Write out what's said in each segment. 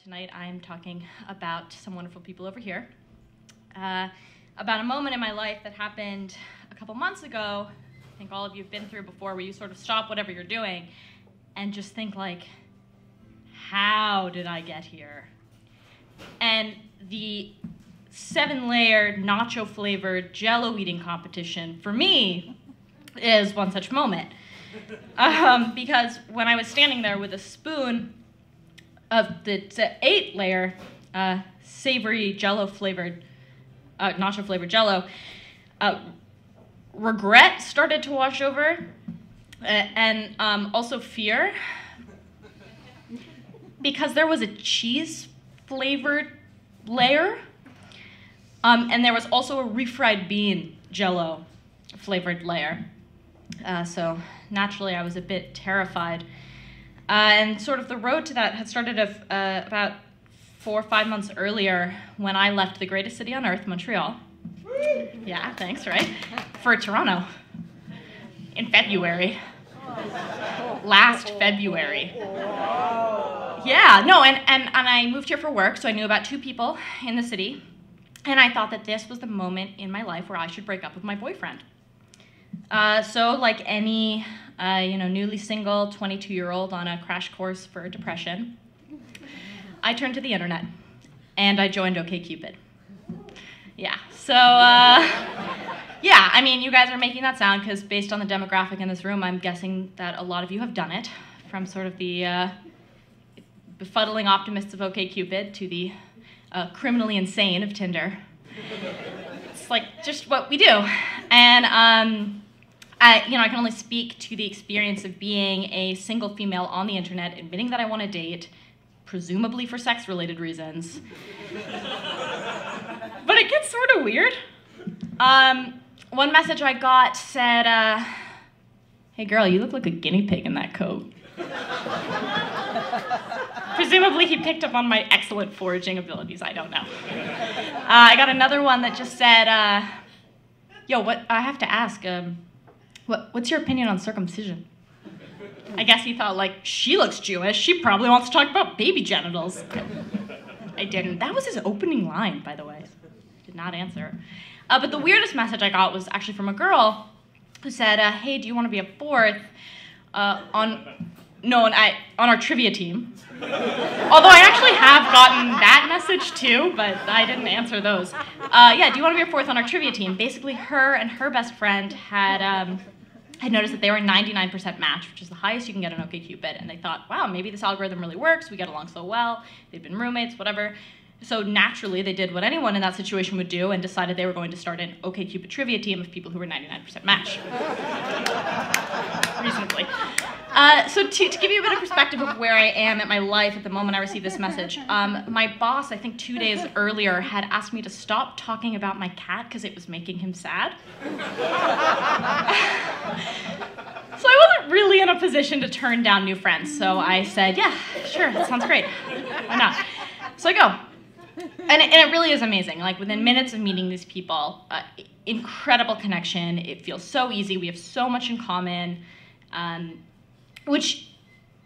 Tonight I'm talking about some wonderful people over here. About a moment in my life that happened a couple months ago, I think all of you have been through before, where you sort of stop whatever you're doing and just think like, how did I get here? And the 7-layer nacho-flavored Jell-O eating competition, for me, is one such moment. Because when I was standing there with a spoon of the 8-layer savory Jell-O-flavored, nacho-flavored Jell-O, regret started to wash over, and also fear, because there was a cheese-flavored layer, and there was also a refried bean Jell-O flavored layer. So naturally, I was a bit terrified. And sort of the road to that had started about 4 or 5 months earlier when I left the greatest city on earth, Montreal. Yeah, thanks, right? For Toronto in February. Last February. Yeah, no, and I moved here for work, so I knew about 2 people in the city. And I thought that this was the moment in my life where I should break up with my boyfriend. So like any newly single 22-year-old on a crash course for depression, I turned to the internet and I joined OkCupid. Yeah, so yeah, I mean, you guys are making that sound because based on the demographic in this room, I'm guessing that a lot of you have done it, from sort of the befuddling optimists of OkCupid to the criminally insane of Tinder. It's like just what we do. And I can only speak to the experience of being a single female on the internet, admitting that I want to date, presumably for sex-related reasons. But it gets sort of weird. One message I got said, "Hey girl, you look like a guinea pig in that coat." Presumably he picked up on my excellent foraging abilities, I don't know. I got another one that just said, "Yo, what, I have to ask, what's your opinion on circumcision?" I guess he thought, like, she looks Jewish, she probably wants to talk about baby genitals. I didn't. That was his opening line, by the way. I did not answer. But the weirdest message I got was actually from a girl who said, "Hey, do you want to be a 4th on our trivia team?" Although I actually have gotten that message too, but I didn't answer those. Yeah, do you want to be a 4th on our trivia team? Basically, her and her best friend had noticed that they were a 99% match, which is the highest you can get on OkCupid, and they thought, wow, maybe this algorithm really works, we get along so well, they've been roommates, whatever. So naturally, they did what anyone in that situation would do and decided they were going to start an OkCupid trivia team of people who were 99% match. Reasonably. So to give you a bit of perspective of where I am at my life at the moment I received this message, my boss, I think 2 days earlier, had asked me to stop talking about my cat because it was making him sad. So I wasn't really in a position to turn down new friends, so I said, yeah, sure, that sounds great. Why not? So I go. And it really is amazing. Like, within minutes of meeting these people, incredible connection. It feels so easy. We have so much in common. Which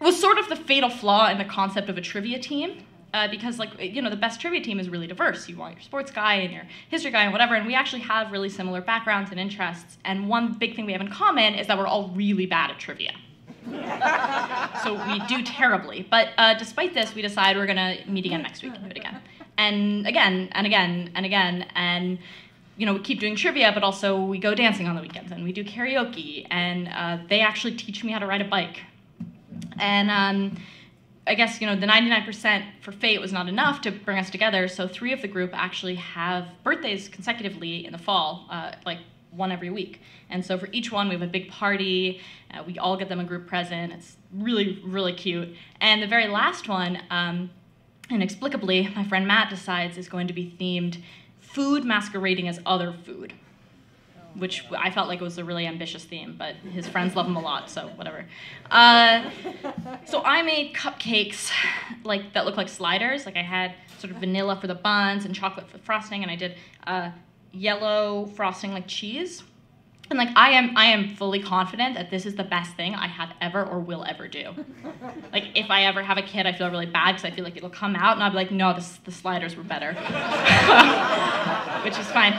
was sort of the fatal flaw in the concept of a trivia team, because, like, the best trivia team is really diverse. You want your sports guy and your history guy and whatever, and we actually have really similar backgrounds and interests, and one big thing we have in common is that we're all really bad at trivia. So we do terribly, but despite this, we decide we're gonna meet again next week and do it again. And again, and again, and again, and we keep doing trivia, but also we go dancing on the weekends, and we do karaoke, and they actually teach me how to ride a bike. And I guess, the 99% for fate was not enough to bring us together, so 3 of the group actually have birthdays consecutively in the fall, like one every week. And so for each one, we have a big party, we all get them a group present, it's really, really cute. And the very last one, inexplicably, my friend Matt decides is going to be themed food masquerading as other food, which I felt like was a really ambitious theme, but his friends love him a lot, so whatever. So I made cupcakes that look like sliders. Like, I had sort of vanilla for the buns and chocolate for frosting, and I did yellow frosting like cheese. And like I am fully confident that this is the best thing I have ever or will ever do. Like if I ever have a kid, I feel really bad because I feel like it'll come out and I'll be like, no, the sliders were better, which is fine.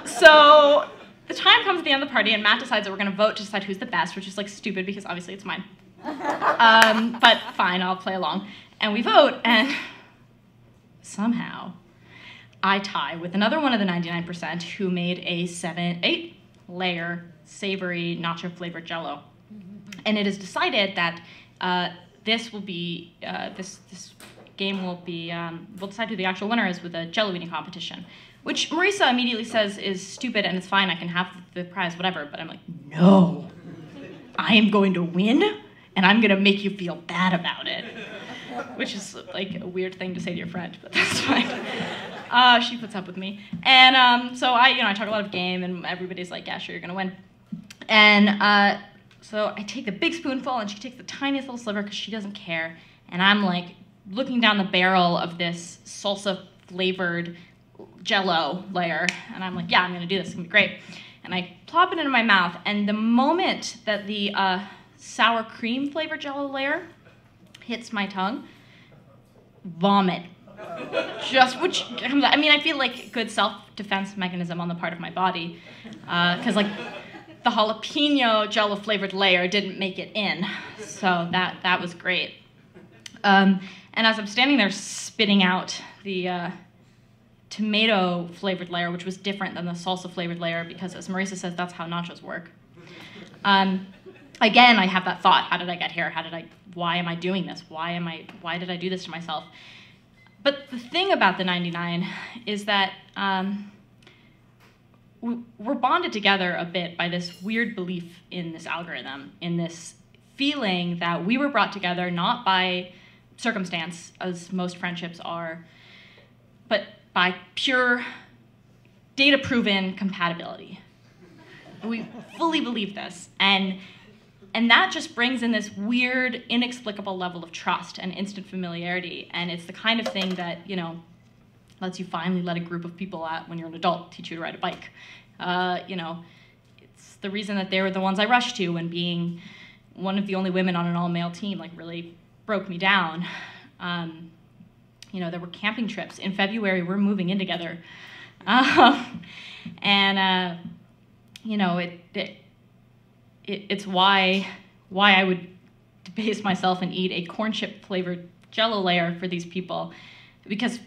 So the time comes at the end of the party and Matt decides that we're gonna vote to decide who's the best, which is like stupid because obviously it's mine. But fine, I'll play along. And we vote, and somehow I tie with another one of the 99% who made a 8 layer savory nacho flavored Jello. And it is decided that this will be this game will be we'll decide who the actual winner is with a Jello eating competition, which Marisa immediately says is stupid and it's fine. I can have the prize, whatever. But I'm like, no, I am going to win, and I'm gonna make you feel bad about it, which is like a weird thing to say to your friend, but that's fine. She puts up with me, and so I talk a lot of game, and everybody's like, yeah, sure, you're gonna win, and so I take the big spoonful, and she takes the tiniest little sliver because she doesn't care, and I'm like looking down the barrel of this salsa flavored Jello layer, and I'm like, yeah, I'm gonna do this, it's gonna be great, and I plop it into my mouth, and the moment that the sour cream flavored Jello layer hits my tongue, vomit. Which, I mean, I feel like good self-defense mechanism on the part of my body, because like the jalapeno Jello flavored layer didn't make it in, so that was great. And as I'm standing there spitting out the tomato flavored layer, which was different than the salsa flavored layer, because as Marisa says, that's how nachos work. Again, I have that thought: how did I get here? Why am I doing this? Why did I do this to myself? But the thing about the 99 is that we're bonded together a bit by this weird belief in this algorithm, in this feeling that we were brought together not by circumstance, as most friendships are, but by pure data-proven compatibility. We fully believe this, and that just brings in this weird, inexplicable level of trust and instant familiarity. And it's the kind of thing that, lets you finally let a group of people out when you're an adult teach you to ride a bike. It's the reason that they were the ones I rushed to when being one of the only women on an all-male team really broke me down. There were camping trips. In February, we're moving in together. It's why I would debase myself and eat a corn chip flavored Jello layer for these people, because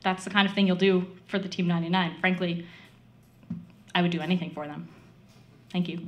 that's the kind of thing you'll do for the Team 99. Frankly, I would do anything for them. Thank you.